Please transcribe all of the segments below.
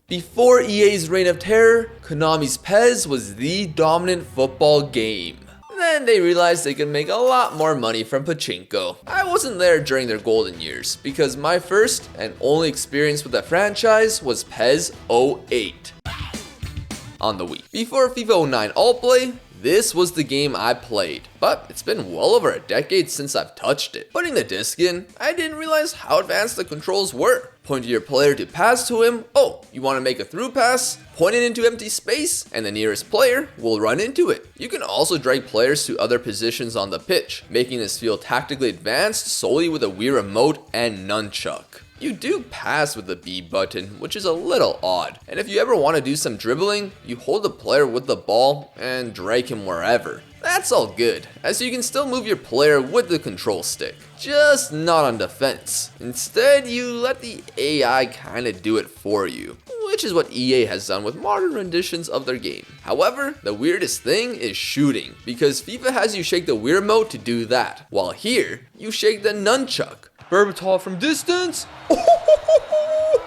Before EA's reign of terror, Konami's PES was the dominant football game. Then they realized they could make a lot more money from pachinko. I wasn't there during their golden years, because my first and only experience with the franchise was PES 08 on the Wii. Before FIFA 09 All-Play, this was the game I played, but it's been well over a decade since I've touched it. Putting the disc in, I didn't realize how advanced the controls were. Point to your player to pass to him. Oh, you want to make a through pass? Point it into empty space, and the nearest player will run into it. You can also drag players to other positions on the pitch, making this feel tactically advanced solely with a Wii remote and nunchuck. You do pass with the B button, which is a little odd. And if you ever want to do some dribbling, you hold the player with the ball and drag him wherever. That's all good, as you can still move your player with the control stick, just not on defense. Instead, you let the AI kinda do it for you, which is what EA has done with modern renditions of their game. However, the weirdest thing is shooting, because FIFA has you shake the Wii remote to do that, while here, you shake the nunchuck. Berbatov from distance?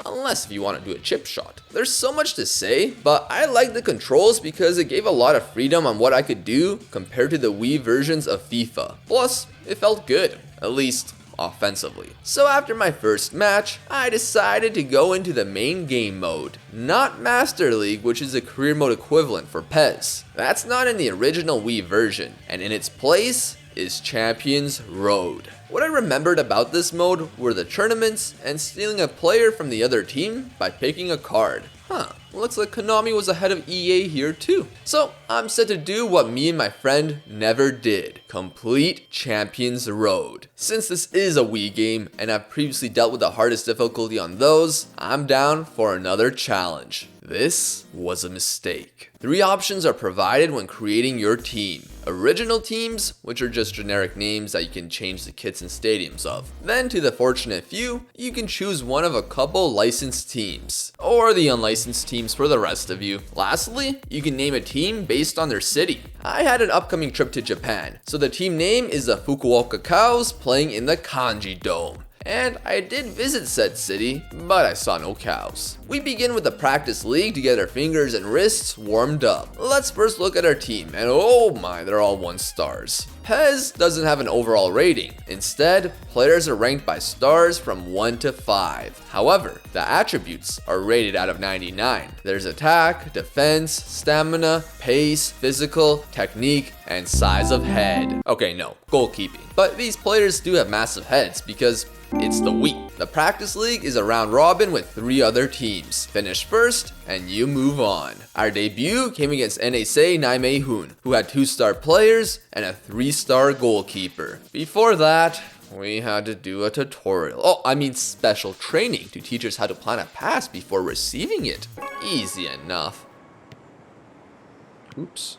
Unless if you want to do a chip shot. There's so much to say, but I like the controls because it gave a lot of freedom on what I could do compared to the Wii versions of FIFA. Plus, it felt good, at least offensively. So after my first match, I decided to go into the main game mode, not Master League, which is a career mode equivalent for PES. That's not in the original Wii version, and in its place is Champions Road. What I remembered about this mode were the tournaments and stealing a player from the other team by picking a card. Looks like Konami was ahead of EA here too. So I'm set to do what me and my friend never did. Complete Champions Road. Since this is a Wii game and I've previously dealt with the hardest difficulty on those, I'm down for another challenge. This was a mistake. 3 options are provided when creating your team. Original teams, which are just generic names that you can change the kits and stadiums of. Then to the fortunate few, you can choose one of a couple licensed teams, or the unlicensed teams for the rest of you. Lastly, you can name a team based on their city. I had an upcoming trip to Japan, so the team name is the Fukuoka Cows playing in the Kanji Dome. And I did visit said city, but I saw no cows. We begin with the practice league to get our fingers and wrists warmed up. Let's first look at our team, and oh my, they're all 1 stars. PES doesn't have an overall rating. Instead, players are ranked by stars from 1 to 5. However, the attributes are rated out of 99. There's attack, defense, stamina, pace, physical, technique, and size of head. Okay, no, goalkeeping. But these players do have massive heads because it's the Wii. The practice league is a round robin with 3 other teams. Finish first and you move on. Our debut came against NSA Naimehun, who had 2-star players and a 3-star goalkeeper. Before that, we had to do a tutorial. Special training to teach us how to plan a pass before receiving it. Easy enough. Oops.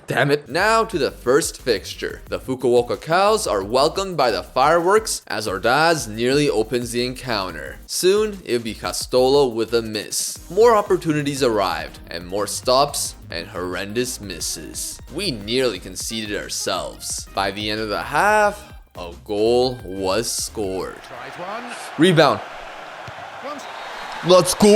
Damn it. Now to the first fixture. The Fukuoka Cows are welcomed by the fireworks as Ordaz nearly opens the encounter. Soon, it'll be Castolo with a miss. More opportunities arrived, and more stops and horrendous misses. We nearly conceded ourselves. By the end of the half, a goal was scored. Rebound. Let's go!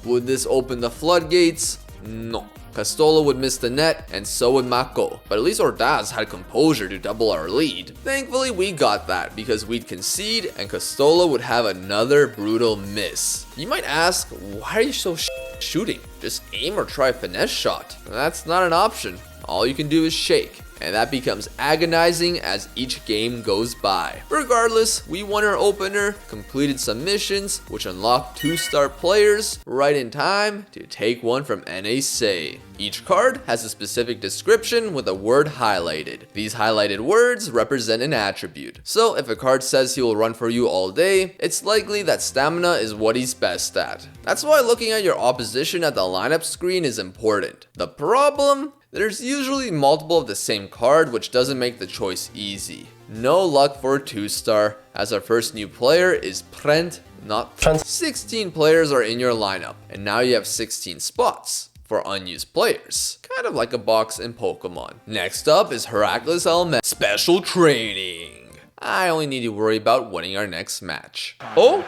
Would this open the floodgates? No. Castolo would miss the net, and so would Mako, but at least Ordaz had composure to double our lead. Thankfully, we got that because we'd concede and Castolo would have another brutal miss. You might ask, why are you so shooting? Just aim or try a finesse shot. That's not an option. All you can do is shake. And that becomes agonizing as each game goes by. Regardless, we won our opener, completed some missions, which unlocked 2-star players right in time to take one from NSA. Each card has a specific description with a word highlighted. These highlighted words represent an attribute. So if a card says he will run for you all day, it's likely that stamina is what he's best at. That's why looking at your opposition at the lineup screen is important. The problem? There's usually multiple of the same card, which doesn't make the choice easy. No luck for a 2-star, as our first new player is Prent, not Trent. 16 players are in your lineup, and now you have 16 spots for unused players. Kind of like a box in Pokemon. Next up is Heracles Element Special Training. I only need to worry about winning our next match. Oh?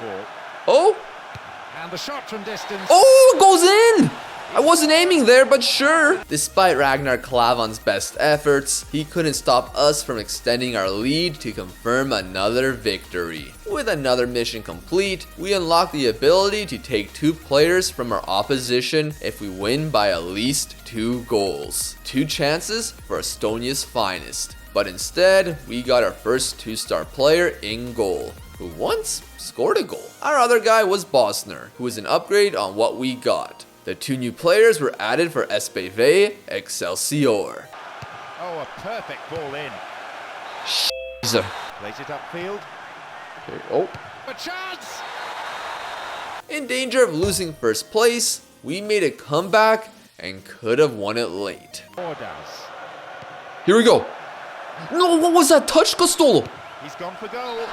And the shot from distance. Oh, it goes in! I wasn't aiming there, but sure. Despite Ragnar Klavan's best efforts, he couldn't stop us from extending our lead to confirm another victory. With another mission complete, we unlock the ability to take 2 players from our opposition if we win by at least 2 goals. 2 chances for Estonia's finest. But instead, we got our first 2-star player in goal, who once scored a goal. Our other guy was Bosner, who was an upgrade on what we got. The 2 new players were added for SPV Excelsior. Oh, a perfect ball in. Plays it upfield. Okay. Oh. A chance! In danger of losing first place, we made a comeback and could have won it late. Here we go. No, what was that touch, Costolo? He's gone for goal.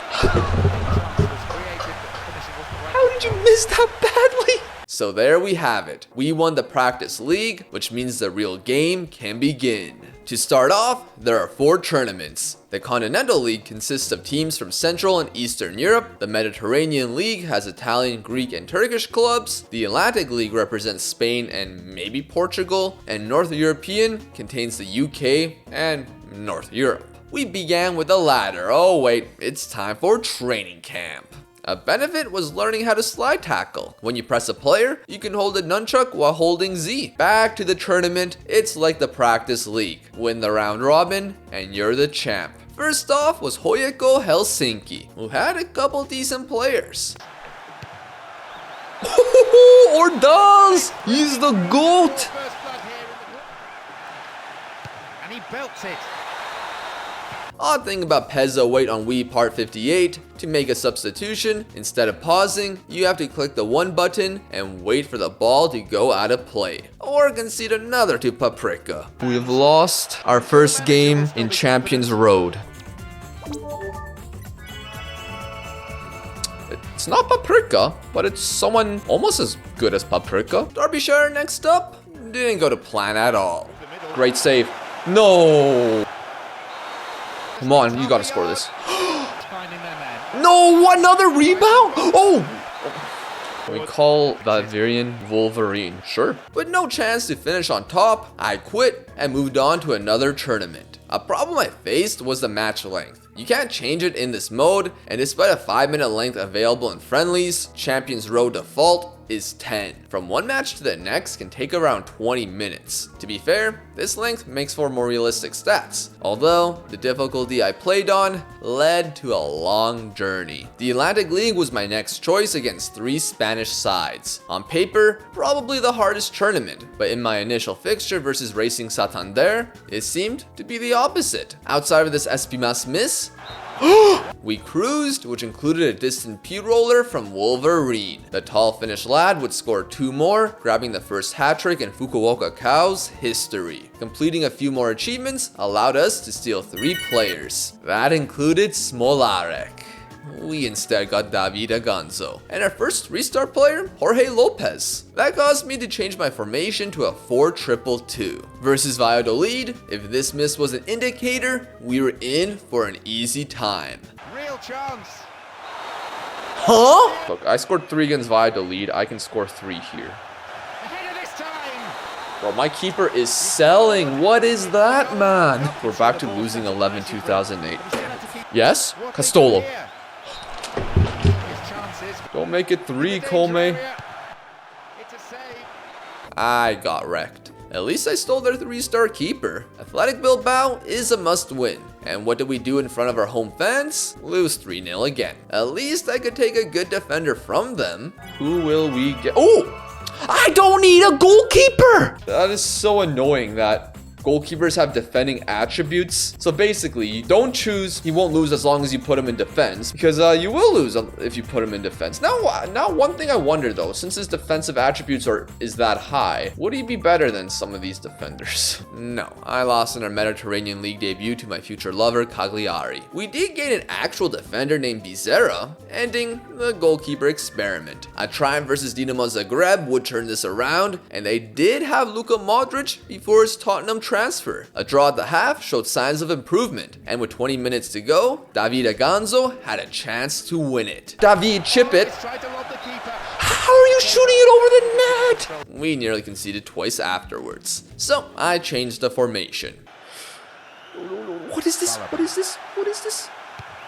How did you miss that badly? So there we have it. We won the practice league, which means the real game can begin. To start off, there are 4 tournaments. The Continental League consists of teams from Central and Eastern Europe. The Mediterranean League has Italian, Greek, and Turkish clubs. The Atlantic League represents Spain and maybe Portugal. And North European contains the UK and North Europe. We began with the latter. Oh wait, it's time for training camp. A benefit was learning how to slide tackle. When you press a player, you can hold a nunchuck while holding Z. Back to the tournament, it's like the practice league. Win the round robin, and you're the champ. First off was Hoyeko Helsinki, who had a couple decent players. Ordaz! He's the GOAT! And he belts it. Odd thing about PES 08 on Wii Part 58, to make a substitution, instead of pausing, you have to click the 1 button and wait for the ball to go out of play, or concede another to Paprika. We have lost our first game in Champions Road. It's not Paprika, but it's someone almost as good as Paprika. Derbyshire next up? Didn't go to plan at all. Great save. No! Come on, you gotta score this. No, another rebound? Oh! We call Bavarian Wolverine, sure. With no chance to finish on top, I quit and moved on to another tournament. A problem I faced was the match length. You can't change it in this mode, and despite a 5-minute length available in friendlies, Champions Road default is 10. From one match to the next can take around 20 minutes. To be fair, this length makes for more realistic stats, although the difficulty I played on led to a long journey. The Atlantic League was my next choice against 3 Spanish sides. On paper, probably the hardest tournament, but in my initial fixture versus Racing Santander, it seemed to be the opposite. Outside of this SP Mas miss, we cruised, which included a distant P-roller from Wolverine. The tall Finnish lad would score 2 more, grabbing the first hat-trick in Fukuoka Cow's history. Completing a few more achievements allowed us to steal 3 players. That included Smolarek. We instead got David Aganzo. And our first restart player, Jorge Lopez. That caused me to change my formation to a 4-2-2. Versus Valladolid, if this miss was an indicator, we were in for an easy time. Real chance. Huh? Look, I scored 3 against Valladolid. I can score 3 here. Ahead of this time. Bro, my keeper is selling. What is that, man? We're back to losing 11 2008. Yes? Castolo. Don't make it 3, Colme. I got wrecked. At least I stole their 3-star keeper. Athletic Bilbao is a must-win. And what did we do in front of our home fans? Lose 3-0 again. At least I could take a good defender from them. Who will we get? Oh! I don't need a goalkeeper! That is so annoying that goalkeepers have defending attributes. So basically, you don't choose, he won't lose as long as you put him in defense, because you will lose if you put him in defense. Now one thing I wonder though, since his defensive attributes is that high, would he be better than some of these defenders? No, I lost in our Mediterranean League debut to my future lover, Cagliari. We did gain an actual defender named Bizera, ending the goalkeeper experiment. A triumph versus Dinamo Zagreb would turn this around, and they did have Luka Modric before his Tottenham transfer. A draw at the half showed signs of improvement, and with 20 minutes to go, David Aganzo had a chance to win it. David, chip it. How are you shooting it over the net! We nearly conceded twice afterwards. So I changed the formation. What is this? What is this? What is this?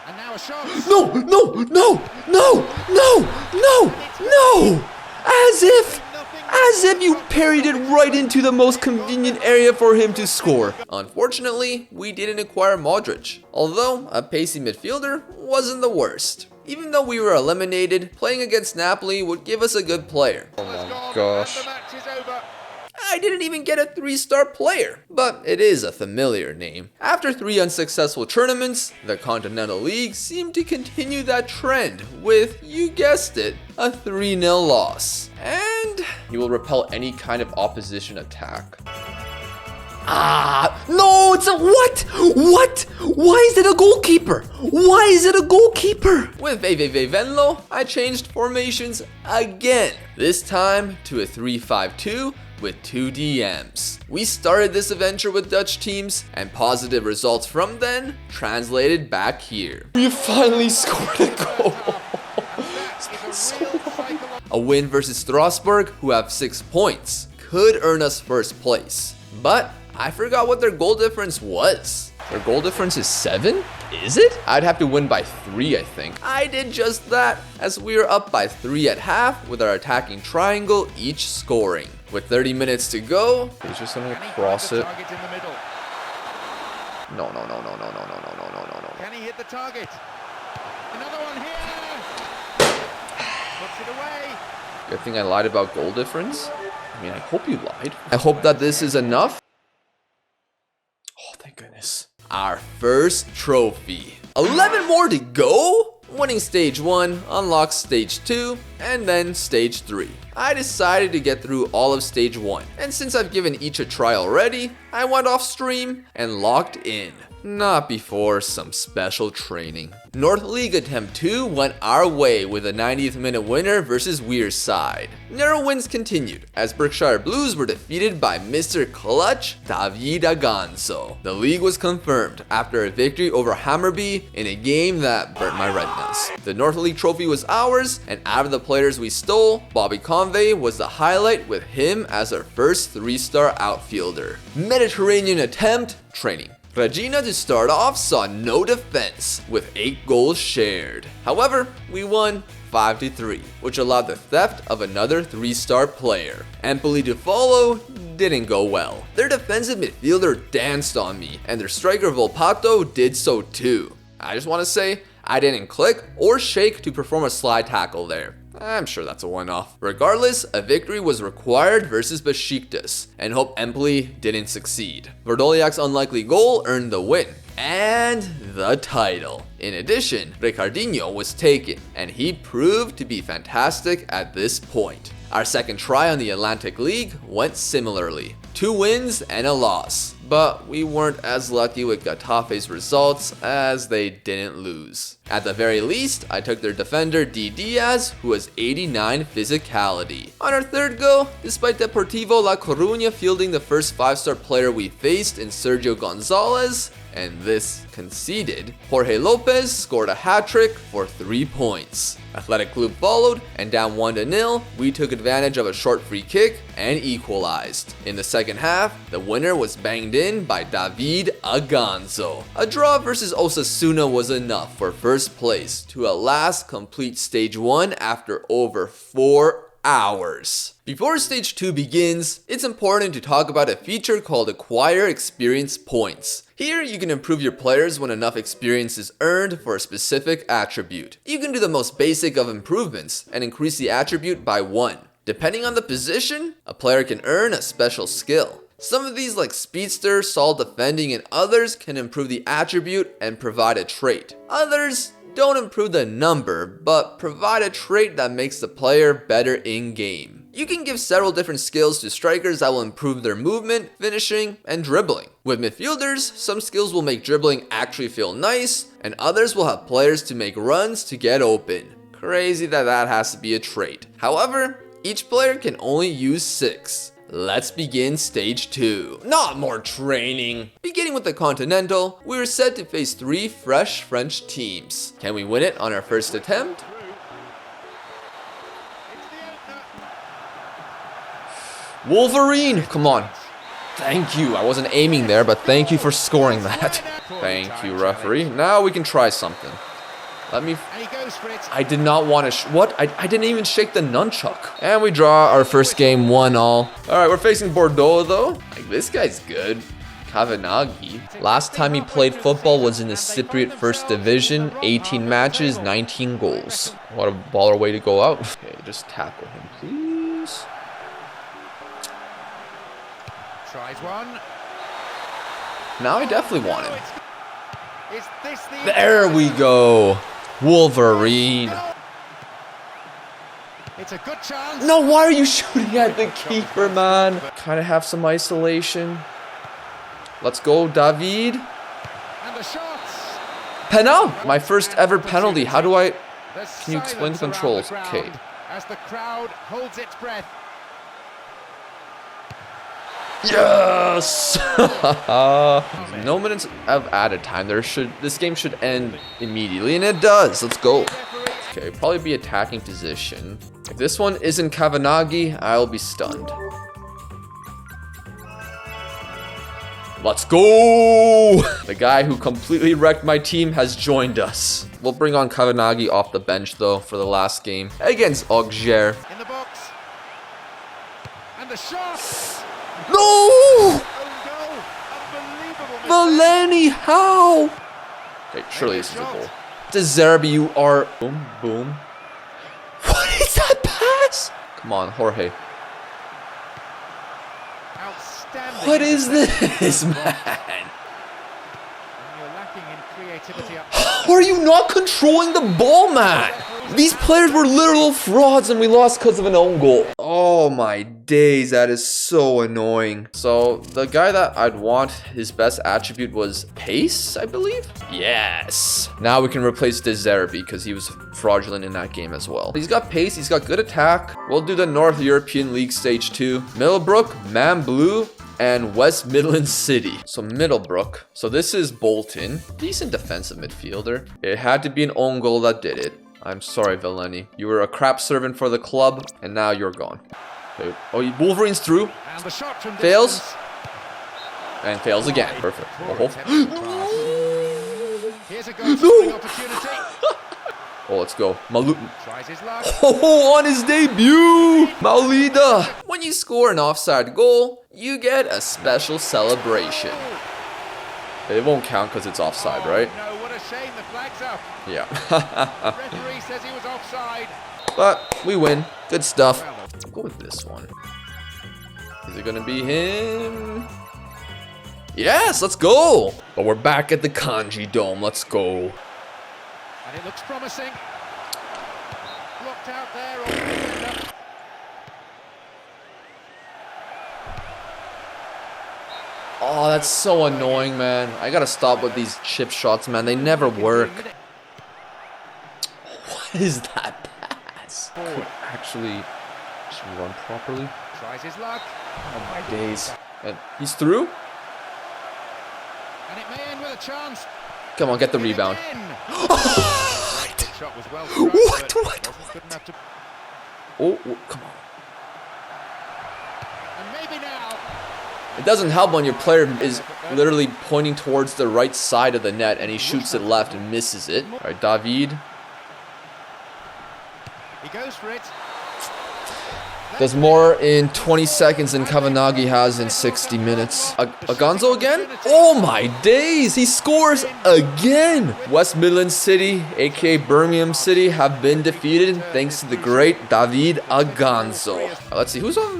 And now a shot. No, no, no, no, no, no, no! As if you parried it right into the most convenient area for him to score. Unfortunately, we didn't acquire Modric, although a pacey midfielder wasn't the worst. Even though we were eliminated, playing against Napoli would give us a good player. Oh my gosh. And the match is over. I didn't even get a 3-star player, but it is a familiar name. After 3 unsuccessful tournaments, the Continental League seemed to continue that trend with, you guessed it, a 3-0 loss. And you will repel any kind of opposition attack. No, it's a what? What? Why is it a goalkeeper? Why is it a goalkeeper? With VVV Venlo, I changed formations again. This time to a 3-5-2 with 2 DMs. We started this adventure with Dutch teams, and positive results from then translated back here. We finally scored a goal. A win versus Strasbourg, who have 6 points, could earn us first place. But I forgot what their goal difference was. Their goal difference is 7? Is it? I'd have to win by 3, I think. I did just that, as we were up by 3 at half with our attacking triangle each scoring. With 30 minutes to go, he's just gonna cross it. No, no, no, no, no, no, no, no, no, no, no, no. Can he hit the target? Another one here. Puts it away. Good thing I lied about goal difference. I mean, I hope you lied. I hope that this is enough. Oh, thank goodness. Our first trophy. 11 more to go? Winning stage 1 unlocks stage 2 and then stage 3. I decided to get through all of stage 1, and since I've given each a try already, I went off stream and locked in. Not before some special training. North League Attempt 2 went our way with a 90th minute winner versus Weir's side. Narrow wins continued, as Berkshire Blues were defeated by Mr. Clutch David Aganzo. The league was confirmed after a victory over Hammarby in a game that burnt my retinas. The North League trophy was ours, and out of the players we stole, Bobby Convey was the highlight, with him as our first 3-star outfielder. Mediterranean Attempt training. Regina to start off saw no defense, with 8 goals shared. However, we won 5-3, which allowed the theft of another 3-star player. Empoli to follow didn't go well. Their defensive midfielder danced on me, and their striker Volpato did so too. I just want to say, I didn't click or shake to perform a slide tackle there. I'm sure that's a one-off. Regardless, a victory was required versus Besiktas, and hope Empoli didn't succeed. Verdoliak's unlikely goal earned the win and the title. In addition, Ricardinho was taken, and he proved to be fantastic at this point. Our second try on the Atlantic League went similarly. 2 wins and a loss, but we weren't as lucky with Getafe's results, as they didn't lose. At the very least, I took their defender D. Diaz, who has 89 physicality. On our third go, despite Deportivo La Coruña fielding the first 5-star player we faced in Sergio Gonzalez, and this conceded, Jorge Lopez scored a hat-trick for 3 points. Athletic Club followed, and down 1-0, we took advantage of a short free kick and equalized. In the second half, the winner was banged in by David Aganzo. A draw versus Osasuna was enough for first place to at last complete stage 1 after over 4 hours. Before stage 2 begins, it's important to talk about a feature called Acquire Experience Points. Here, you can improve your players when enough experience is earned for a specific attribute. You can do the most basic of improvements and increase the attribute by 1. Depending on the position, a player can earn a special skill. Some of these, like Speedster, Solid Defending, and others, can improve the attribute and provide a trait. Others don't improve the number, but provide a trait that makes the player better in-game. You can give several different skills to strikers that will improve their movement, finishing, and dribbling. With midfielders, some skills will make dribbling actually feel nice, and others will have players to make runs to get open. Crazy that has to be a trait. However, each player can only use 6. Let's begin stage 2. Not more training. Beginning with the Continental, we were set to face 3 fresh French teams. Can we win it on our first attempt? Wolverine, come on. Thank you. I wasn't aiming there, but thank you for scoring that. Thank you, referee. Now we can try something. Let me... I did not want to... What? I didn't even shake the nunchuck. And we draw our first game 1-1. All right, we're facing Bordeaux, though. Like, this guy's good. Kavanaghi. Last time he played football was in the Cypriot First Division. 18 matches, 19 goals. What a baller way to go out. Okay, just tackle him, please. Tries one. Now I definitely want him. There we go. Wolverine. It's a good chance. No, why are you shooting at the keeper, man? Kind of have some isolation. Let's go, David. And the shots. Penal. My first ever penalty. How do I... Can you explain the controls? Okay. As the crowd holds its breath. Yes! No minutes of added time. This game should end immediately, and it does. Let's go. Okay, probably be attacking position. If this one isn't Kavanaghi, I'll be stunned. Let's go! The guy who completely wrecked my team has joined us. We'll bring on Kavanaghi off the bench, though, for the last game against Auxerre. In the box. And the shot. No! Oh, no. Unbelievable. Valeni, how? Okay, surely this is a goal. De Zerbi, you are... Boom, boom. What is that pass? Come on, Jorge. Outstanding. What is this, man? You're lacking in creativity. How are you not controlling the ball, man? These players were literal frauds and we lost because of an own goal. Oh my days, that is so annoying. So the guy that I'd want, his best attribute was pace, I believe? Yes. Now we can replace De Zerbi because he was fraudulent in that game as well. He's got pace, he's got good attack. We'll do the North European League Stage 2. Middlebrook, Man Blue, and West Midlands City. So Middlebrook. So this is Bolton. Decent defensive midfielder. It had to be an own goal that did it. I'm sorry, Valeni. You were a crap servant for the club, and now you're gone. Okay. Oh, Wolverine's through. And the shot from fails. distance. And fails again. Perfect. Here's a goal opportunity. Oh, let's go. Malu. Tries his luck. Oh, on his debut. Maulida. When you score an offside goal, you get a special celebration. It won't count because it's offside, right? No, what a shame, the flag's up. Yeah. Referee says he was offside. But we win. Good stuff. I'll go with this one. Is it gonna be him? Yes, let's go. But we're back at the Kanji Dome. Let's go. And it looks promising. Blocked out there. Oh, that's so annoying, man. I gotta stop with these chip shots, man. They never work. What is that pass? Could actually just run properly. Tries his luck. Oh my days. And he's through? And it may end with a chance. Come on, get the rebound. Shot was well What? Oh, come on. And maybe now. It doesn't help when your player is literally pointing towards the right side of the net and he shoots it left and misses it. All right, David. He goes for it. Does more in 20 seconds than Kavanaghi has in 60 minutes. Agonzo again? Oh my days! He scores again! West Midlands City, aka Birmingham City, have been defeated thanks to the great David Agonzo. Let's see, who's on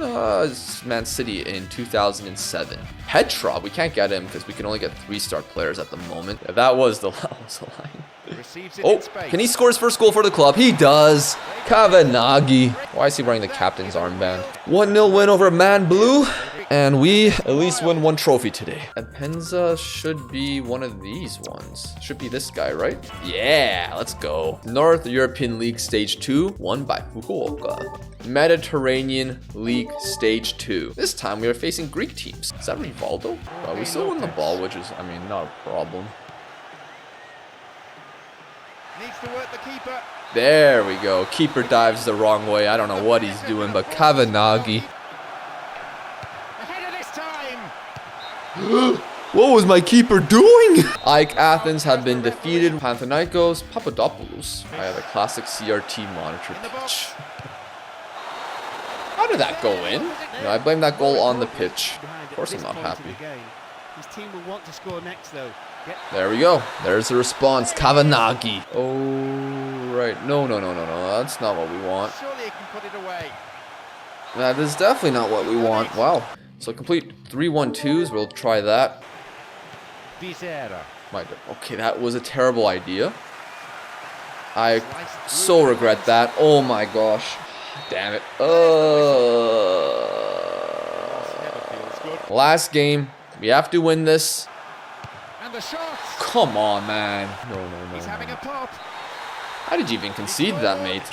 Man City in 2007? Petra, we can't get him because we can only get 3-star players at the moment. Yeah, that was the line. Oh, can he score his first goal for the club? He does. Kavanaghi. Why is he wearing the captain's armband? 1-0 win over Man Blue. And we at least win one trophy today. Apenza should be one of these ones. Should be this guy, right? Yeah, let's go. North European League Stage 2, won by Fukuoka. Mediterranean League Stage 2. This time we are facing Greek teams. Is that Rivaldo? We still win the ball, which is, I mean, not a problem. Needs to work the keeper. There we go. Keeper dives the wrong way. I don't know what he's doing, but Kavanaghi. What was my keeper doing? AEK Athens have been defeated. Panathinaikos Papadopoulos. I have a classic CRT monitor pitch. How did that go in? No, I blame that goal on the pitch. Of course I'm not happy. His team will want to score next though. There we go. There's the response. Kavanaghi. Oh, right. No. That's not what we want. Surely he can put it away. That is definitely not what we want. Wow. So complete 3-1-2s. We'll try that. Okay, that was a terrible idea. I so regret that. Oh my gosh. Damn it. Last game. We have to win this. And the shot. Come on, man. No. He's having a pop. How did you even concede that, mate?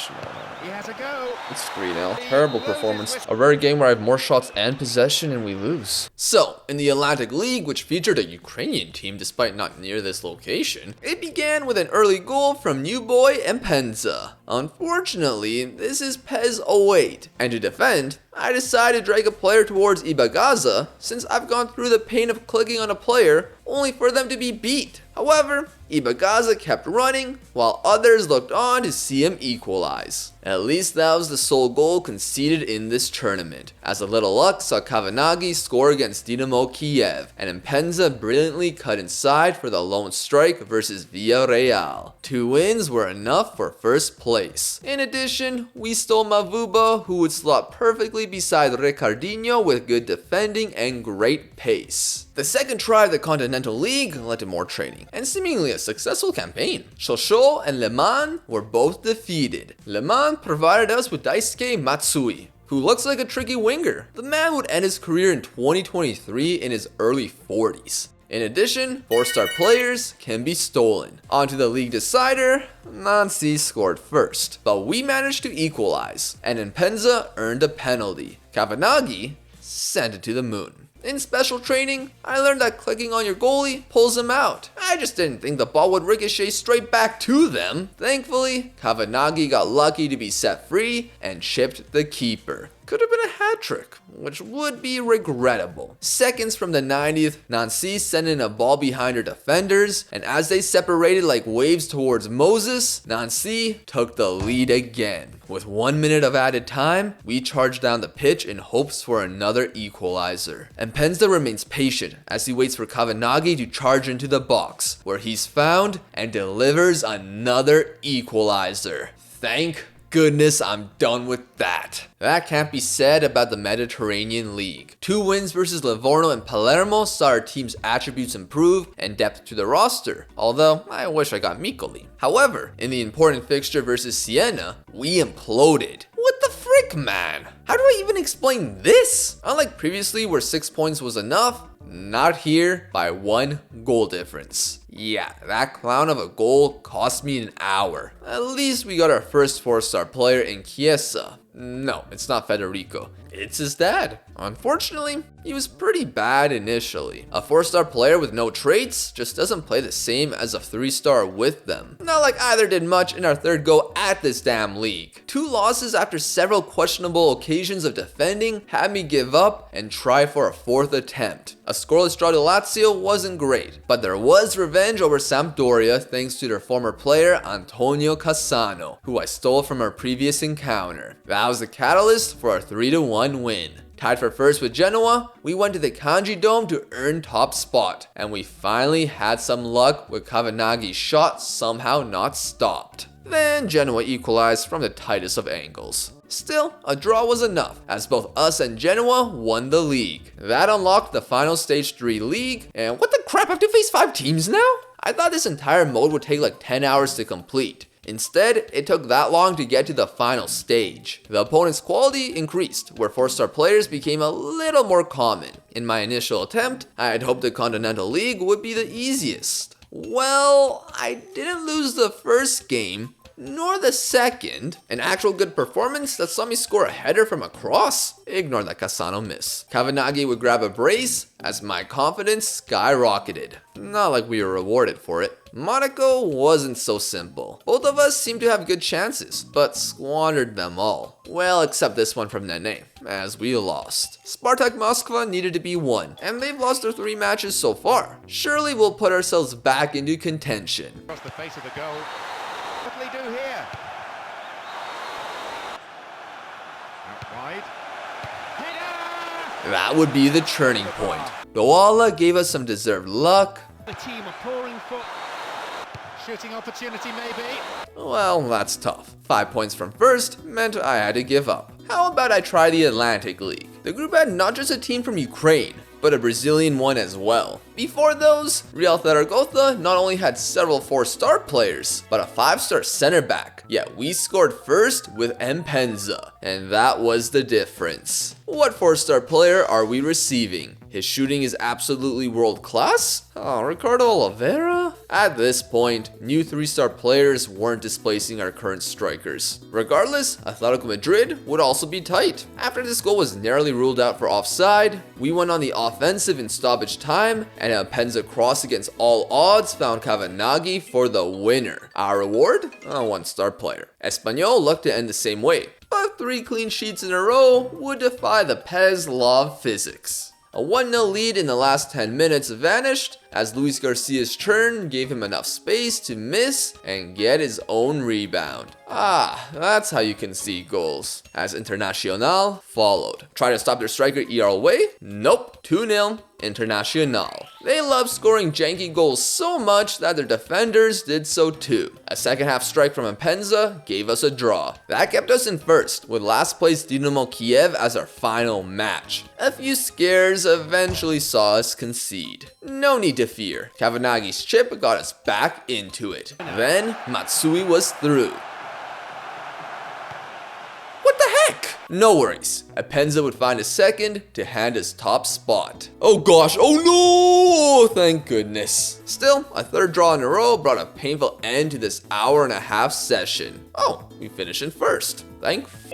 He has a go. It's 3-0. Terrible performance. A rare game where I have more shots and possession and we lose. So, in the Atlantic League, which featured a Ukrainian team despite not near this location, it began with an early goal from new boy Mpenza. Unfortunately, this is PES 08. And to defend, I decided to drag a player towards Ibagaza since I've gone through the pain of clicking on a player only for them to be beat. However, Ibagaza kept running while others looked on to see him equalize. At least that was the sole goal conceded in this tournament, as a little luck saw Kavanaghi score against Dynamo Kiev, and Mpenza brilliantly cut inside for the lone strike versus Villarreal. 2 wins were enough for first place. In addition, we stole Mavuba, who would slot perfectly beside Ricardinho with good defending and great pace. The second try of the Continental League led to more training, and seemingly a successful campaign. Shosho and Le Mans were both defeated. Le Mans provided us with Daisuke Matsui, who looks like a tricky winger. The man would end his career in 2023 in his early 40s. In addition, 4-star players can be stolen. On to the league decider, Nancy scored first, but we managed to equalize, and Mpenza earned a penalty. Kavanaghi sent it to the moon. In special training, I learned that clicking on your goalie pulls him out. I just didn't think the ball would ricochet straight back to them. Thankfully, Kavanaghi got lucky to be set free and chipped the keeper. Could have been a hat trick, which would be regrettable. Seconds from the 90th, Nancy sent in a ball behind her defenders, and as they separated like waves towards Moses, Nancy took the lead again. With 1 minute of added time, we charged down the pitch in hopes for another equalizer. Mpenza remains patient as he waits for Kavanaghi to charge into the box, where he's found and delivers another equalizer. Thank goodness I'm done with that. That can't be said about the Mediterranean League. 2 wins versus Livorno and Palermo saw our team's attributes improve and depth to the roster, although I wish I got Mikoli. However, in the important fixture versus Siena, we imploded. What the frick, man? How do I even explain this? Unlike previously where 6 points was enough, not here by 1 goal difference. Yeah, that clown of a goal cost me an hour. At least we got our first 4-star player in Chiesa. No, it's not Federico. It's his dad. Unfortunately, he was pretty bad initially. A 4-star player with no traits just doesn't play the same as a 3-star with them. Not like either did much in our third go at this damn league. 2 losses after several questionable occasions of defending had me give up and try for a 4th attempt. A scoreless draw to Lazio wasn't great, but there was revenge over Sampdoria thanks to their former player Antonio Cassano, who I stole from our previous encounter. That was the catalyst for our 3-1 win. Tied for first with Genoa, we went to the Kanji Dome to earn top spot, and we finally had some luck with Kavanaghi's shot somehow not stopped. Then Genoa equalized from the tightest of angles. Still, a draw was enough, as both us and Genoa won the league. That unlocked the final stage 3 league, and what the crap, I have to face 5 teams now? I thought this entire mode would take like 10 hours to complete. Instead, it took that long to get to the final stage. The opponent's quality increased, where 4-star players became a little more common. In my initial attempt, I had hoped the Continental League would be the easiest. Well, I didn't lose the first game, nor the second. An actual good performance that saw me score a header from a cross? Ignore that Cassano miss. Kavanaghi would grab a brace as my confidence skyrocketed. Not like we were rewarded for it. Monaco wasn't so simple. Both of us seemed to have good chances, but squandered them all. Well, except this one from Nene, as we lost. Spartak Moscow needed to be won, and they've lost their 3 matches so far. Surely we'll put ourselves back into contention. Across the face of the goal. What will he do here? Out wide. Header! That would be the turning point. Douala gave us some deserved luck. The team are pouring for shooting opportunity maybe. Well, that's tough. 5 points from first meant I had to give up. How about I try the Atlantic League? The group had not just a team from Ukraine, but a Brazilian one as well. Before those, Real Zaragoza not only had several 4-star players, but a 5-star center back. Yet we scored first with Mpenza, and that was the difference. What 4-star player are we receiving? His shooting is absolutely world class? Oh, Ricardo Oliveira? At this point, new 3-star players weren't displacing our current strikers. Regardless, Atletico Madrid would also be tight. After this goal was narrowly ruled out for offside, we went on the offensive in stoppage time, and a Mpenza cross against all odds found Kavanaghi for the winner. Our reward? A 1-star player. Espanyol lucked to end the same way, but 3 clean sheets in a row would defy the PES law of physics. A 1-0 lead in the last 10 minutes vanished as Luis Garcia's turn gave him enough space to miss and get his own rebound. Ah, that's how you concede goals. As Internacional followed. Try to stop their striker ER way? Nope. 2-0 Internacional. They love scoring janky goals so much that their defenders did so too. A second half strike from Mpenza gave us a draw. That kept us in first, with last place Dynamo Kiev as our final match. A few scares eventually saw us concede. No need to fear. Kavanaghi's chip got us back into it. Then Matsui was through. What the heck? No worries. Mpenza would find a second to hand us top spot. Oh gosh, oh no! Thank goodness. Still, a 3rd draw in a row brought a painful end to this hour-and-a-half session. Oh, we finished in first. Thank f***.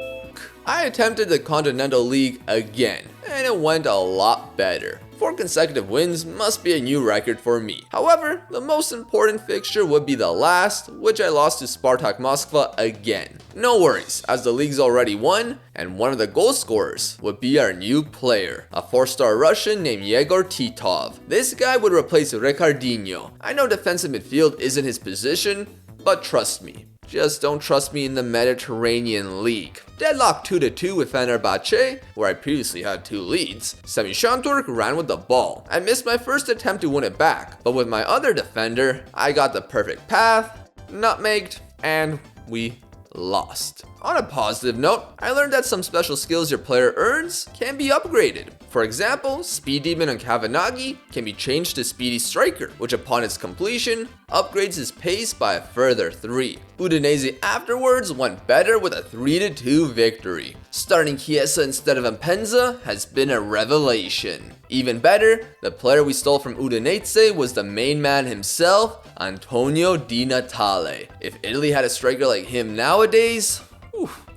I attempted the Continental League again, and it went a lot better. 4 consecutive wins must be a new record for me. However, the most important fixture would be the last, which I lost to Spartak Moscow again. No worries, as the league's already won, and one of the goal scorers would be our new player, a 4-star Russian named Yegor Titov. This guy would replace Ricardinho. I know defensive midfield isn't his position, but trust me. Just don't trust me in the Mediterranean League. Deadlock 2-2 with Fenerbahce, where I previously had 2 leads. Semih Şentürk ran with the ball. I missed my first attempt to win it back, but with my other defender, I got the perfect path, nutmegged, and we lost. On a positive note, I learned that some special skills your player earns can be upgraded. For example, Speed Demon on Kavanaghi can be changed to Speedy Striker, which upon its completion, upgrades his pace by a further 3. Udinese afterwards went better with a 3-2 victory. Starting Chiesa instead of Mpenza has been a revelation. Even better, the player we stole from Udinese was the main man himself, Antonio Di Natale. If Italy had a striker like him nowadays,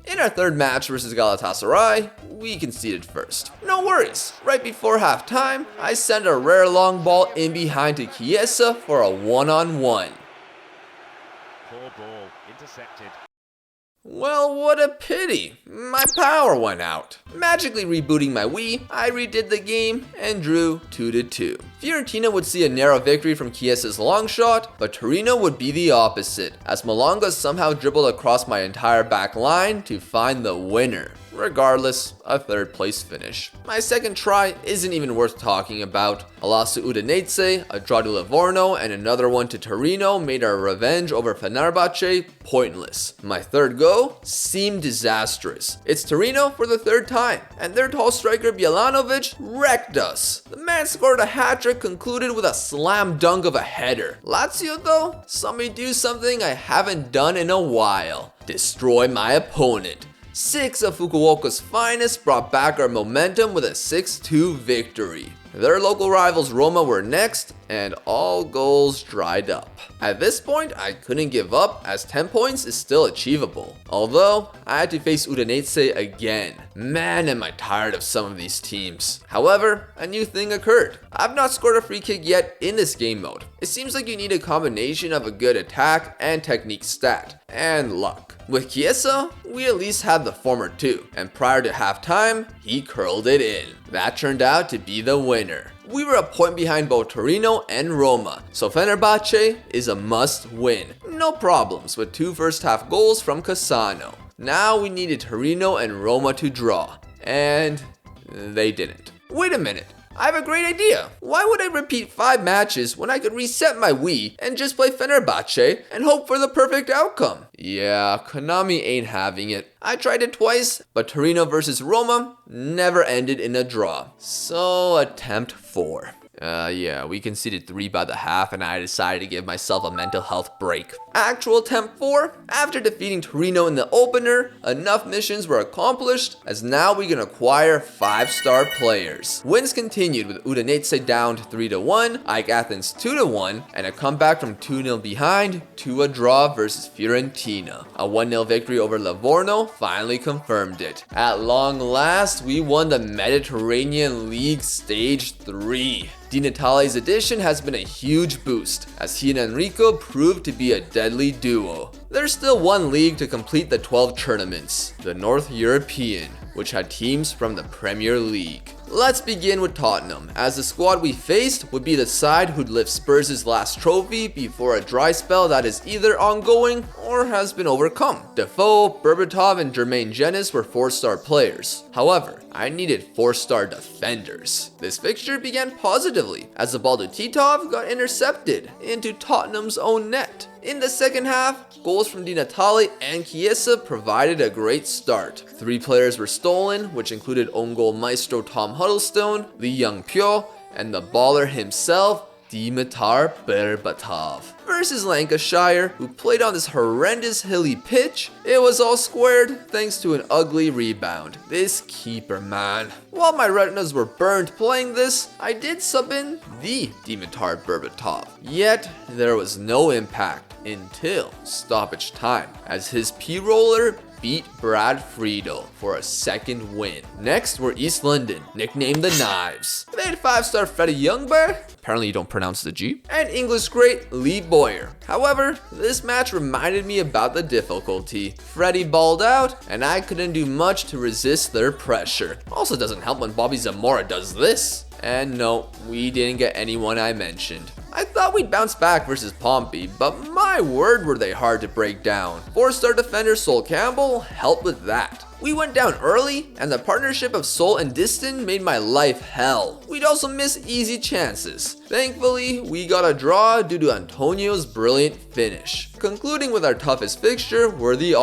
in our 3rd match versus Galatasaray, we conceded first. No worries, right before halftime, I sent a rare long ball in behind to Chiesa for a 1-on-1. Poor ball, intercepted. Well, what a pity. My power went out. Magically rebooting my Wii, I redid the game and drew 2-2. Fiorentina would see a narrow victory from Chiesa's long shot, but Torino would be the opposite, as Malanga somehow dribbled across my entire back line to find the winner. Regardless, a 3rd place finish. My second try isn't even worth talking about. A loss to Udinese, a draw to Livorno, and another one to Torino made our revenge over Fenerbahce pointless. My 3rd go seemed disastrous. It's Torino for the 3rd time, and their tall striker Bjelanovic wrecked us. The man scored a hat-trick concluded with a slam dunk of a header. Lazio though, saw me do something I haven't done in a while. Destroy my opponent. 6 of Fukuoka's finest brought back our momentum with a 6-2 victory. Their local rivals Roma were next, and all goals dried up. At this point, I couldn't give up as 10 points is still achievable. Although, I had to face Udinese again. Man, am I tired of some of these teams. However, a new thing occurred. I've not scored a free kick yet in this game mode. It seems like you need a combination of a good attack and technique stat, and luck. With Chiesa, we at least had the former too, and prior to halftime, he curled it in. That turned out to be the winner. We were a point behind both Torino and Roma, so Fenerbahce is a must win. No problems with 2 first half goals from Cassano. Now we needed Torino and Roma to draw, and they didn't. Wait a minute. I have a great idea. Why would I repeat 5 matches when I could reset my Wii and just play Fenerbahce and hope for the perfect outcome? Yeah, Konami ain't having it. I tried it twice, but Torino versus Roma never ended in a draw. So attempt 4. Yeah, we conceded 3 by the half and I decided to give myself a mental health break. Actual attempt 4, after defeating Torino in the opener, enough missions were accomplished as now we can acquire 5-star players. Wins continued with Udinese down 3-1, AEK Athens 2-1, and a comeback from 2-0 behind to a draw versus Fiorentina. A 1-0 victory over Livorno finally confirmed it. At long last, we won the Mediterranean League Stage 3. Di Natale's addition has been a huge boost, as he and Enrico proved to be a deadly duo. There's still one league to complete the 12 tournaments, the North European, which had teams from the Premier League. Let's begin with Tottenham, as the squad we faced would be the side who'd lift Spurs' last trophy before a dry spell that is either ongoing or has been overcome. Defoe, Berbatov, and Jermaine Jenas were 4-star players. However, I needed 4-star defenders. This fixture began positively, as the ball to Titov got intercepted into Tottenham's own net. In the second half, goals from Di Natale and Chiesa provided a great start. 3 players were stolen, which included own goal maestro Tom Huddlestone, Lee Young-pyo, and the baller himself, Dimitar Berbatov. Versus Lancashire, who played on this horrendous hilly pitch, it was all squared thanks to an ugly rebound. This keeper, man. While my retinas were burned playing this, I did sub in the Dimitar Berbatov. Yet, there was no impact until stoppage time, as his P-roller beat Brad Friedel for a second win. Next were East London, nicknamed the Knives. They had 5-star Freddie Youngberg, apparently you don't pronounce the G, and English great Lee Boyer. However, this match reminded me about the difficulty. Freddie balled out, and I couldn't do much to resist their pressure. Also doesn't help when Bobby Zamora does this. And no, we didn't get anyone I mentioned. I thought we'd bounce back versus Pompey, but my word were they hard to break down. 4-star defender Sol Campbell helped with that. We went down early, and the partnership of Sol and Diston made my life hell. We'd also miss easy chances. Thankfully, we got a draw due to Antonio's brilliant finish. Concluding with our toughest fixture were the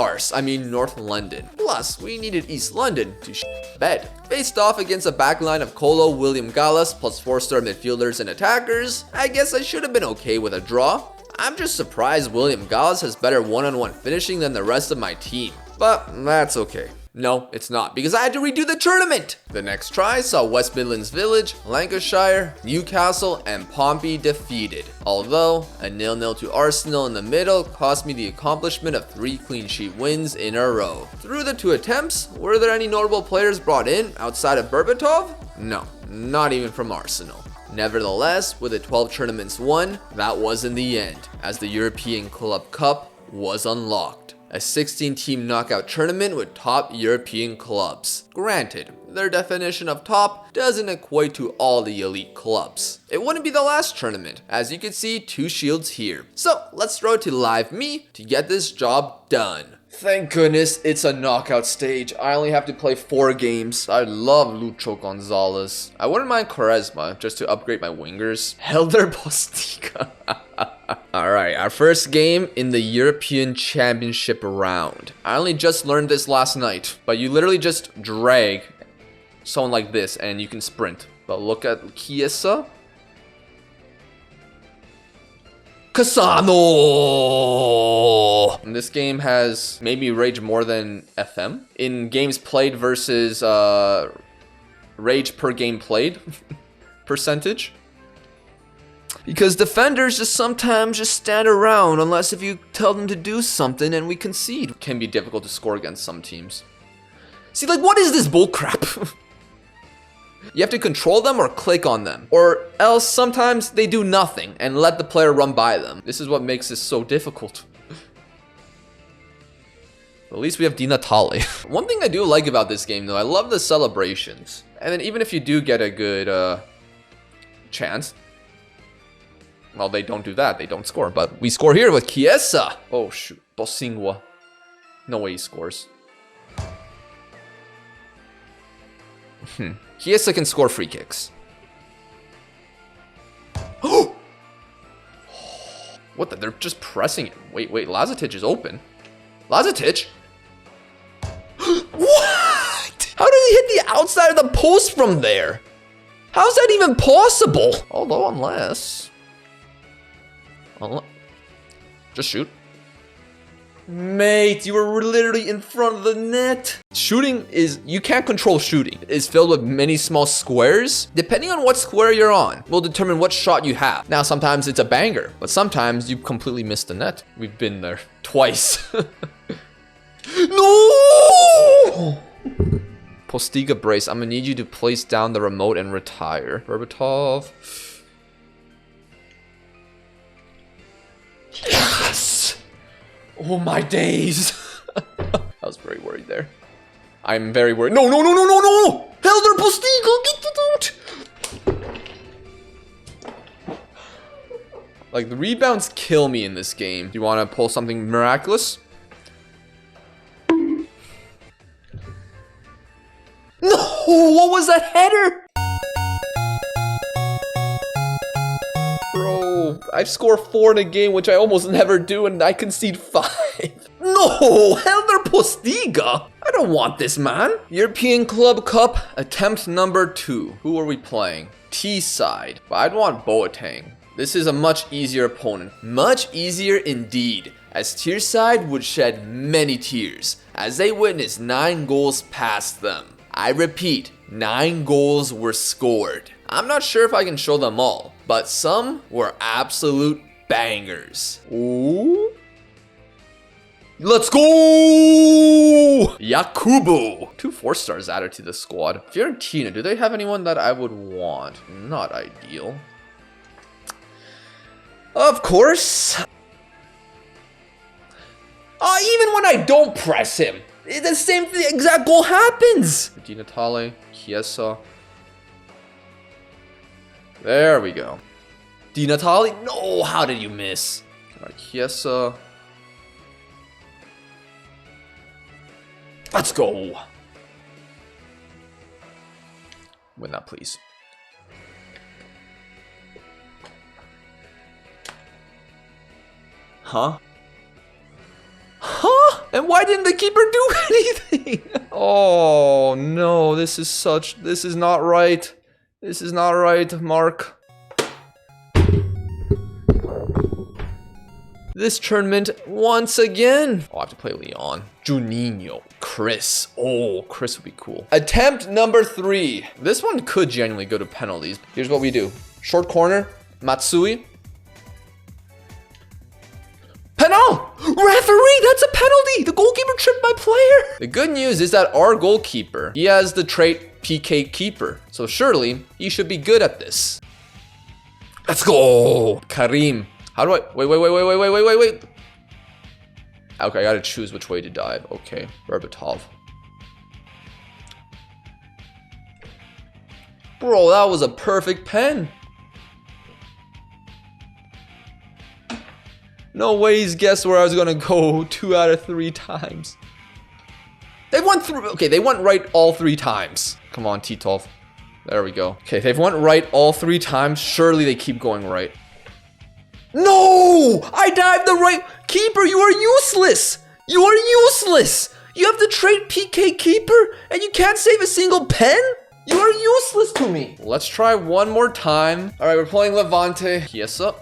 North London. Plus, we needed East London to bed. Faced off against a backline of Colo, William Gallas, plus 4-star midfielders and attackers, I guess I should have been okay with a draw. I'm just surprised William Gallas has better one-on-one finishing than the rest of my team. But that's okay. No, it's not, because I had to redo the tournament! The next try saw West Midlands Village, Lancashire, Newcastle, and Pompey defeated. Although, a 0-0 to Arsenal in the middle cost me the accomplishment of 3 clean sheet wins in a row. Through the 2 attempts, were there any notable players brought in outside of Berbatov? No, not even from Arsenal. Nevertheless, with the 12 tournaments won, that wasn't the end, as the European Club Cup was unlocked. A 16-team knockout tournament with top European clubs. Granted, their definition of top doesn't equate to all the elite clubs. It wouldn't be the last tournament, as you can see 2 shields here. So let's throw it to live me to get this job done. Thank goodness it's a knockout stage. I only have to play 4 games. I love Lucho Gonzalez. I wouldn't mind Quaresma just to upgrade my wingers. Helder Postica. Alright, our first game in the European Championship round. I only just learned this last night, but you literally just drag someone like this and you can sprint. But look at Chiesa. Cassano! And this game has maybe rage more than FM. In games played versus rage per game played. percentage. Because defenders just sometimes just stand around unless if you tell them to do something and we concede. It can be difficult to score against some teams. See, like, what is this bullcrap? You have to control them or click on them. Or else sometimes they do nothing and let the player run by them. This is what makes this so difficult. At least we have Di Natale. One thing I do like about this game though, I love the celebrations. And then even if you do get a good chance, well, they don't do that. They don't score. But we score here with Chiesa. Oh, shoot. Bosingwa. No way he scores. Chiesa can score free kicks. Oh! What the? They're just pressing it. Wait. Lazetic is open. Lazetic? What? How did he hit the outside of the post from there? How's that even possible? Although, unless... Just shoot. Mate, you were literally in front of the net. Shooting is, you can't control shooting. It's filled with many small squares. Depending on what square you're on, will determine what shot you have. Now, sometimes it's a banger, but sometimes you completely miss the net. We've been there twice. No! Postiga brace, I'm gonna need you to place down the remote and retire. Berbatov. Yes! Oh my days. I was very worried there. I'm very worried. No! Helder Postiga, get it out! Like, the rebounds kill me in this game. Do you want to pull something miraculous? No! What was that header? Bro, I score 4 in a game, which I almost never do, and I concede 5. No! Helder Postiga! I don't want this, man. European Club Cup, attempt number 2. Who are we playing? T-side. But I'd want Boateng. This is a much easier opponent. Much easier indeed, as Tierside would shed many tears as they witnessed 9 goals past them. I repeat, 9 goals were scored. I'm not sure if I can show them all, but some were absolute bangers. Ooh. Let's go! Yakubu! 2 4-stars added to the squad. Fiorentina, do they have anyone that I would want? Not ideal. Of course. Even when I don't press him, the same exact goal happens. Di Natale, Chiesa. There we go. Di Natale? No, how did you miss? All right, Chiesa. Let's go. Win that, please. Huh? Huh? And why didn't the keeper do anything? Oh no, this is not right. This is not right, Mark. This tournament once again. Oh, I have to play Leon. Juninho. Chris. Oh, Chris would be cool. Attempt number 3. This one could genuinely go to penalties. Here's what we do. Short corner. Matsui. Penal! Referee, that's a penalty! The goalkeeper tripped my player! The good news is that our goalkeeper, he has the trait PK keeper. So surely, he should be good at this. Let's go! Karim. How do I... Wait. Okay, I gotta choose which way to dive. Okay, Berbatov. Bro, that was a perfect pen. No way he's guessed where I was gonna go 2 out of 3 times. They went through. Okay, they went right all 3 times. Come on, Titov. There we go. Okay, they've went right all 3 times. Surely they keep going right. No! I dived the right. Keeper, you are useless. You are useless. You have the trait PK keeper and you can't save a single pen? You are useless to me. Let's try one more time. All right, we're playing Levante. Chiesa.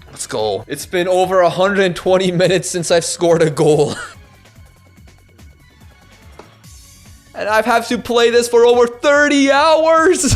Let's go. It's been over 120 minutes since I've scored a goal. And I've had to play this for over 30 hours.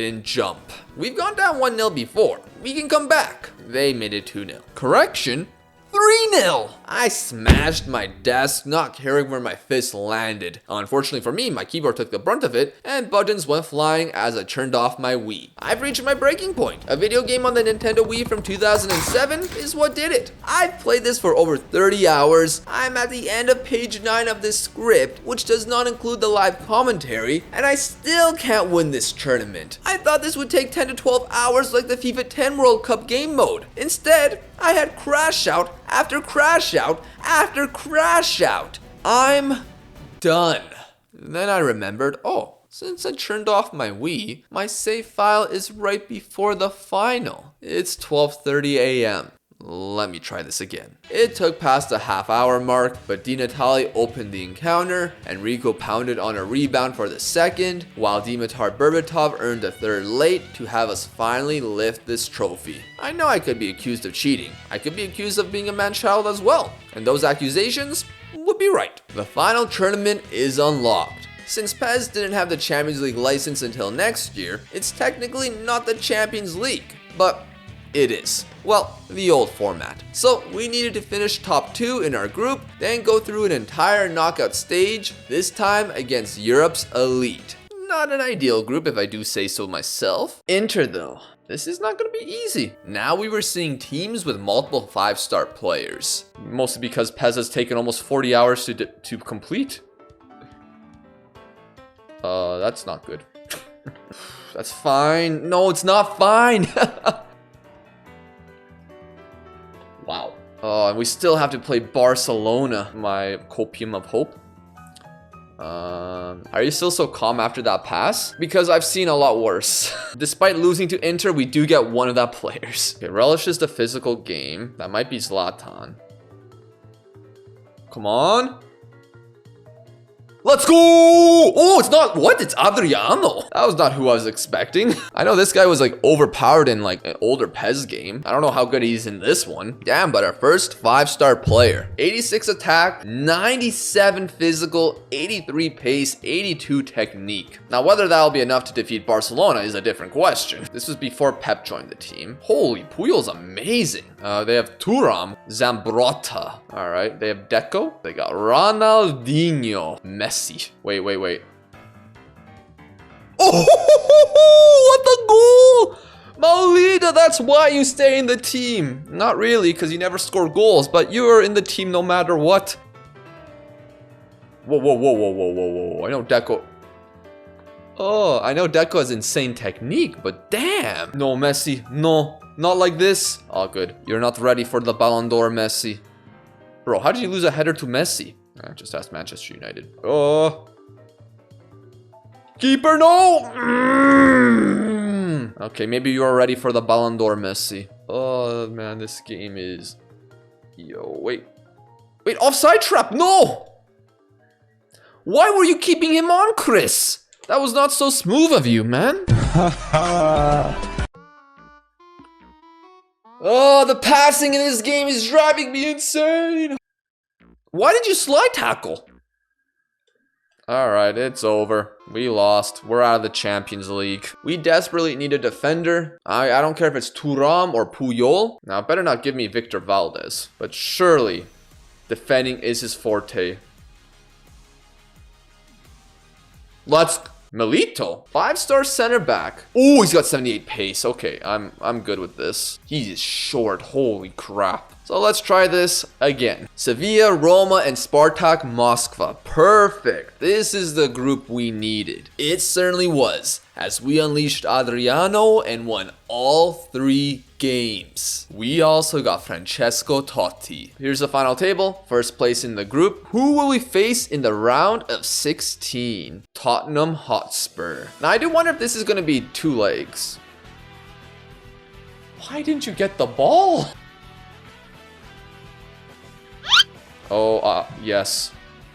didn't jump. We've gone down 1-0 before. We can come back. They made it 2-0. Correction. 3-0! I smashed my desk, not caring where my fist landed. Unfortunately for me, my keyboard took the brunt of it, and buttons went flying as I turned off my Wii. I've reached my breaking point. A video game on the Nintendo Wii from 2007 is what did it. I've played this for over 30 hours. I'm at the end of page 9 of this script, which does not include the live commentary, and I still can't win this tournament. I thought this would take 10 to 12 hours like the FIFA 10 World Cup game mode. Instead, I had crash out after crash out after crash out. I'm done. Then I remembered, oh, since I turned off my Wii, my save file is right before the final. It's 12:30 a.m. Let me try this again. It took past the half-hour mark, but Di Natale opened the encounter, and Rico pounded on a rebound for the second, while Dimitar Berbatov earned a third late to have us finally lift this trophy. I know I could be accused of cheating. I could be accused of being a man-child as well, and those accusations would be right. The final tournament is unlocked. Since PES didn't have the Champions League license until next year, it's technically not the Champions League, but it is. Well, the old format. So we needed to finish top 2 in our group, then go through an entire knockout stage, this time against Europe's elite. Not an ideal group if I do say so myself. Inter though. This is not going to be easy. Now we were seeing teams with multiple 5-star players. Mostly because PES has taken almost 40 hours to complete. That's not good. That's fine. No, it's not fine. Wow. And we still have to play Barcelona, my copium of hope. Are you still so calm after that pass? Because I've seen a lot worse. Despite losing to Inter, we do get one of that players. Okay, relishes the physical game. That might be Zlatan. Come on. Let's go! Oh, it's not, what? It's Adriano. That was not who I was expecting. I know this guy was like overpowered in like an older PES game. I don't know how good he's in this one. Damn, but our first 5-star player. 86 attack, 97 physical, 83 pace, 82 technique. Now, whether that'll be enough to defeat Barcelona is a different question. This was before Pep joined the team. Holy, Puyol's amazing. They have Thuram, Zambrotta. All right, they have Deco. They got Ronaldinho, Messi. Wait. Oh, what a goal! Maulida, that's why you stay in the team. Not really, because you never score goals, but you're in the team no matter what. Whoa. I know Deco. Oh, I know Deco has insane technique, but damn. No, Messi, no. Not like this. Oh, good. You're not ready for the Ballon d'Or, Messi. Bro, how did you lose a header to Messi? Just ask Manchester United. Oh. Keeper, no! Okay, maybe you are ready for the Ballon d'Or, Messi. Oh, man, this game is... Yo, wait. Wait, offside trap, no! Why were you keeping him on, Chris? That was not so smooth of you, man. Oh, the passing in this game is driving me insane. Why did you slide tackle? Alright, it's over. We lost. We're out of the Champions League. We desperately need a defender. I don't care if it's Thuram or Puyol. Now, better not give me Victor Valdez. But surely, defending is his forte. Let's... Milito, 5-star center back. Oh, he's got 78 pace. Okay, I'm good with this. He is short. Holy crap. So let's try this again. Sevilla, Roma, and Spartak Moskva. Perfect. This is the group we needed. It certainly was, as we unleashed Adriano and won all 3 games. We also got Francesco Totti. Here's the final table. First place in the group. Who will we face in the round of 16? Tottenham Hotspur. Now, I do wonder if this is going to be 2 legs. Why didn't you get the ball? Oh, yes.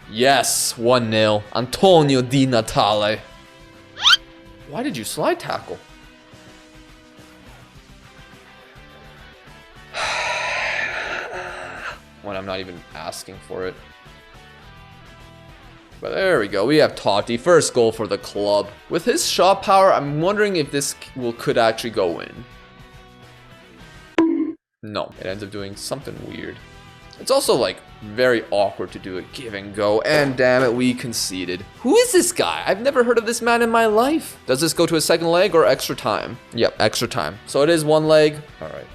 Yes, 1-0. Antonio Di Natale. Why did you slide tackle? When I'm not even asking for it. But there we go. We have Totti. First goal for the club. With his shot power, I'm wondering if this could actually go in. No, it ends up doing something weird. It's also like very awkward to do a give and go, and damn it, we conceded. Who is this guy? I've never heard of this man in my life. Does this go to a second leg or extra time? Yep, extra time. So it is one leg. All right.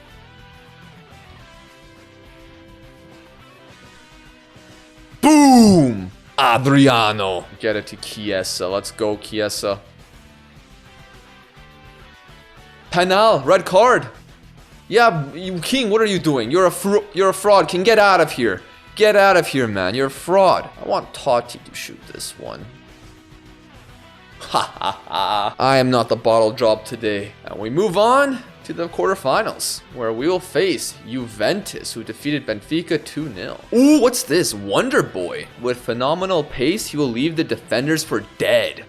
Boom! Adriano. Get it to Chiesa. Let's go, Chiesa. Penal, red card. Yeah, you King, what are you doing? You're a fraud. King, get out of here. Get out of here, man. You're a fraud. I want Totti to shoot this one. Ha ha ha. I am not the bottle drop today. And we move on to the quarterfinals, where we will face Juventus, who defeated Benfica 2-0. Ooh, what's this? Wonder Boy. With phenomenal pace, he will leave the defenders for dead.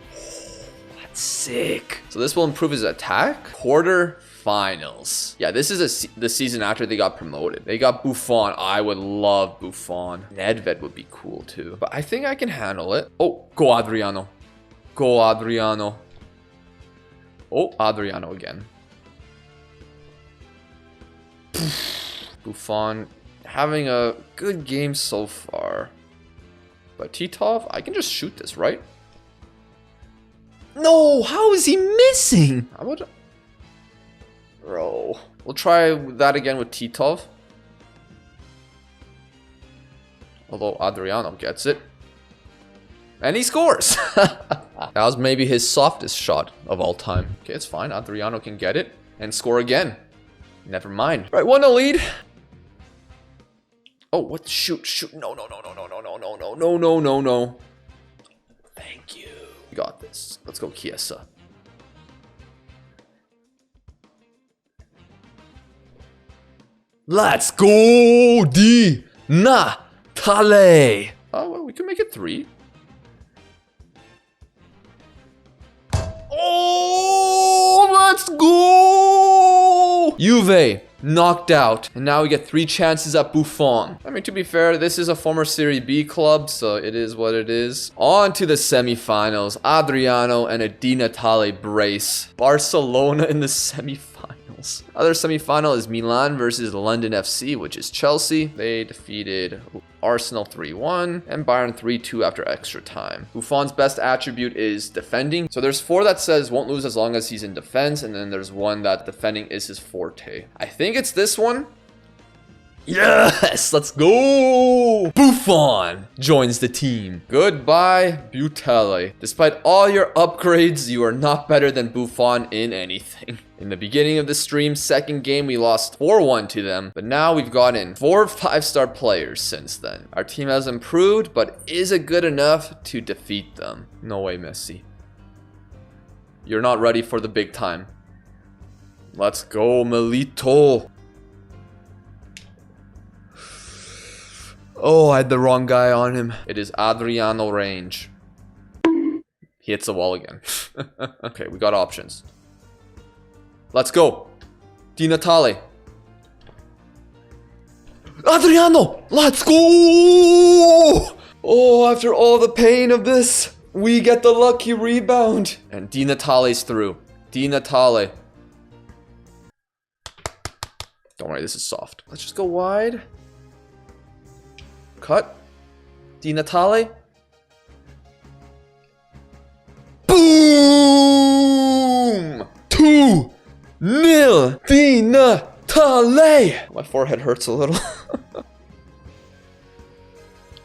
That's sick. So this will improve his attack. Quarterfinals. Yeah, this is the season after they got promoted. They got Buffon. I would love Buffon. Nedved would be cool too. But I think I can handle it. Oh, go Adriano. Go Adriano. Oh, Adriano again. Buffon having a good game so far. But Titov, I can just shoot this, right? No, how is he missing? I would... Bro. We'll try that again with Titov. Although Adriano gets it. And he scores! That was maybe his softest shot of all time. Okay, it's fine. Adriano can get it and score again. Never mind. Right, 1-0 lead. Oh, what? Shoot. No. Thank you. We got this. Let's go, Chiesa. Let's go, Di Natale. Oh, well, we can make it 3. Oh, let's go! Juve knocked out, and now we get 3 chances at Buffon. I mean, to be fair, this is a former Serie B club, so it is what it is. On to the semifinals. Adriano and a Di Natale brace. Barcelona in the semifinals. Other semifinal is Milan versus London FC, which is Chelsea. They defeated Arsenal 3-1 and Bayern 3-2 after extra time. Buffon's best attribute is defending. So there's 4 that says won't lose as long as he's in defense, and then there's 1 that defending is his forte. I think it's this one. Yes, let's go! Buffon joins the team. Goodbye, Butele. Despite all your upgrades, you are not better than Buffon in anything. In the beginning of the stream's second game, we lost 4-1 to them, but now we've gotten 4 5-star players since then. Our team has improved, but is it good enough to defeat them? No way, Messi. You're not ready for the big time. Let's go, Milito. Oh, I had the wrong guy on him. It is Adriano range. He hits the wall again. Okay, we got options. Let's go. Di Natale. Adriano! Let's go! Oh, after all the pain of this, we get the lucky rebound. And Di Natale's through. Di Natale. Don't worry, this is soft. Let's just go wide. Cut. Di Natale. Boom! 2-0. Di Natale. My forehead hurts a little.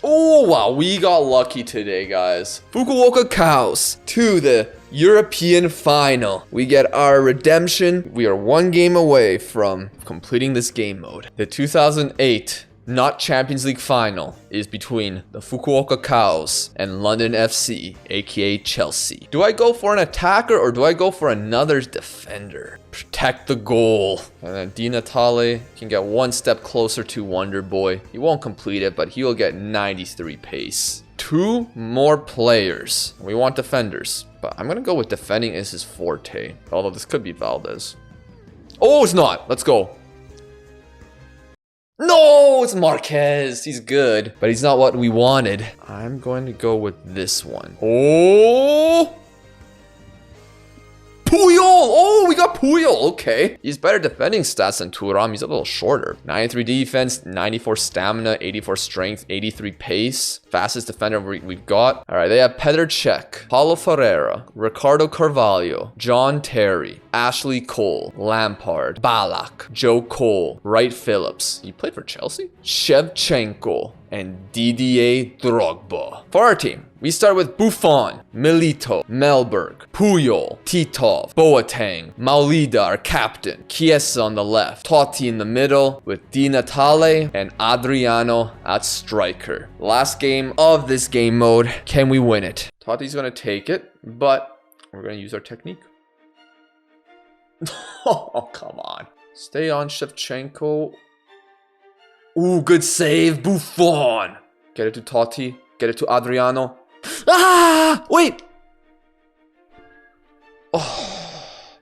Oh, wow. We got lucky today, guys. Fukuoka Cows to the European final. We get our redemption. We are 1 game away from completing this game mode. The 2008 not Champions League final is between the Fukuoka Cows and London FC, aka Chelsea. Do I go for an attacker or do I go for another defender? Protect the goal. And then Di Natale can get 1 step closer to Wonder Boy. He won't complete it, but he will get 93 pace. 2 more players. We want defenders, but I'm gonna go with defending is his forte. Although this could be Valdez. Oh, it's not. Let's go. No, it's Marquez. He's good, but he's not what we wanted. I'm going to go with this one. Oh! Puyol! Oh, we got Puyol. Okay. He's better defending stats than Thuram. He's a little shorter. 93 defense, 94 stamina, 84 strength, 83 pace. Fastest defender we've got. All right, they have Petr Cech, Paulo Ferreira, Ricardo Carvalho, John Terry, Ashley Cole, Lampard, Ballack, Joe Cole, Wright Phillips. He played for Chelsea? Shevchenko, and Didier Drogba. For our team, we start with Buffon, Milito, Melberg, Puyol, Titov, Boateng, Maulida, our captain, Chiesa on the left, Totti in the middle with Di Natale and Adriano at striker. Last game of this game mode. Can we win it? Totti's gonna take it, but we're gonna use our technique. Oh, come on. Stay on Shevchenko. Ooh, good save, Buffon. Get it to Totti. Get it to Adriano. Ah, wait. Oh.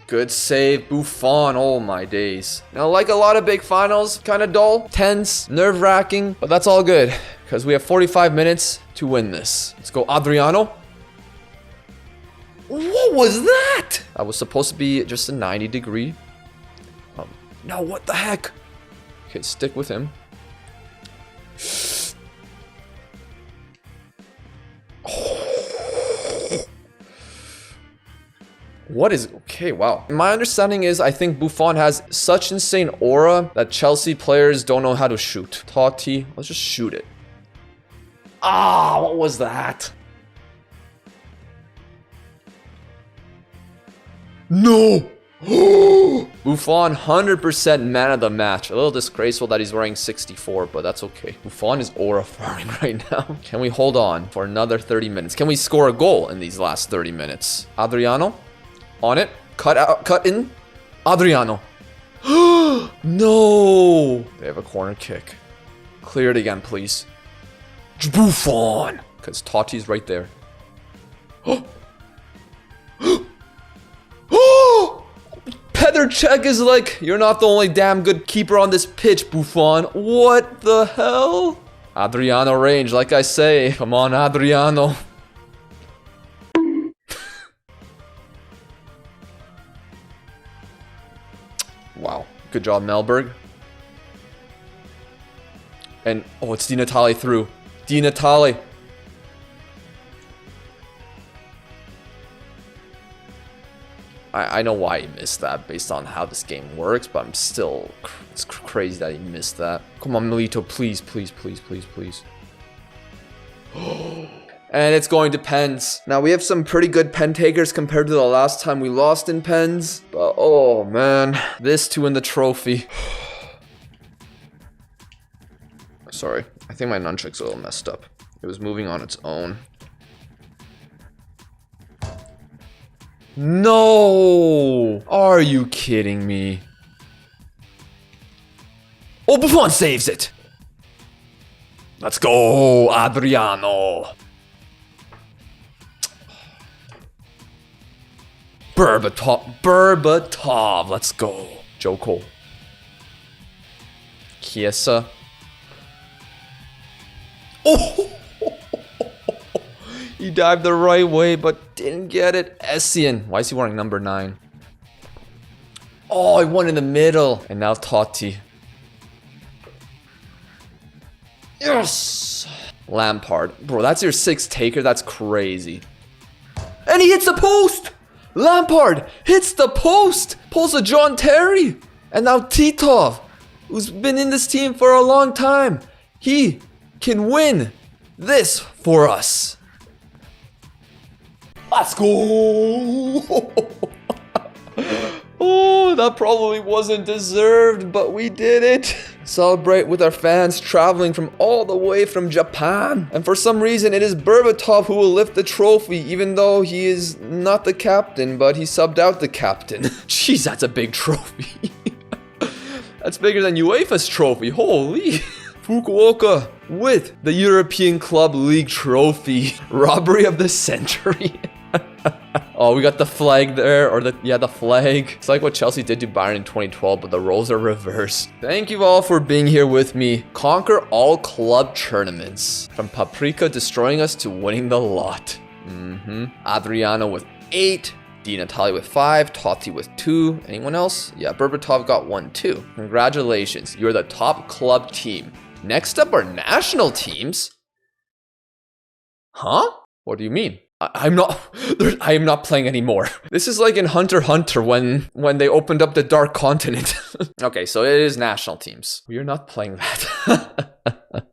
Good save, Buffon. Oh my days. Now, like a lot of big finals, kind of dull, tense, nerve-wracking, but that's all good because we have 45 minutes to win this. Let's go, Adriano. What was that? That was supposed to be just a 90-degree. No, what the heck? Okay, stick with him. What is... Okay, wow. My understanding is I think Buffon has such insane aura that Chelsea players don't know how to shoot. Totti, let's just shoot it. Ah, what was that? No! Buffon, 100% man of the match. A little disgraceful that he's wearing 64, but that's okay. Buffon is aura farming right now. Can we hold on for another 30 minutes? Can we score a goal in these last 30 minutes? Adriano, on it. Cut out, cut in. Adriano. No! They have a corner kick. Clear it again, please. Buffon! Because Totti's right there. Petr Cech is like, you're not the only damn good keeper on this pitch, Buffon. What the hell? Adriano range, like I say. Come on, Adriano. Wow. Good job, Melberg. And, oh, it's Di Natale through. Di Natale. I know why he missed that based on how this game works, but I'm still... It's crazy that he missed that. Come on, Milito, please, please, please, please, please. And it's going to pens. Now, we have some pretty good pen takers compared to the last time we lost in pens. But, oh, man. This to win the trophy. Sorry. I think my nunchuck's a little messed up. It was moving on its own. No! Are you kidding me? Oh, Buffon saves it! Let's go, Adriano! Berbatov, let's go. Joe Cole. Chiesa. Oh! He dived the right way, but didn't get it. Essien. Why is he wearing number 9? Oh, he won in the middle. And now Totti. Yes! Lampard. Bro, that's your 6th taker. That's crazy. And he hits the post! Lampard hits the post! Pulls a John Terry! And now Titov, who's been in this team for a long time. He can win this for us. Let's go! Oh, that probably wasn't deserved, but we did it. Celebrate with our fans traveling from all the way from Japan. And for some reason, it is Berbatov who will lift the trophy, even though he is not the captain, but he subbed out the captain. Jeez, that's a big trophy. That's bigger than UEFA's trophy. Holy. Fukuoka with the European Club League trophy. Robbery of the century. Oh, we got the flag there, or the flag. It's like what Chelsea did to Bayern in 2012, but the roles are reversed. Thank you all for being here with me. Conquer all club tournaments. From Paprika destroying us to winning the lot. Adriano with 8. Di Natale with 5, Totti with 2. Anyone else? Yeah, Berbatov got 1 too. Congratulations, you're the top club team. Next up are national teams. Huh? What do you mean? I'm not playing anymore. This is like in Hunter x Hunter when they opened up the Dark Continent. Okay, so it is national teams. We are not playing that.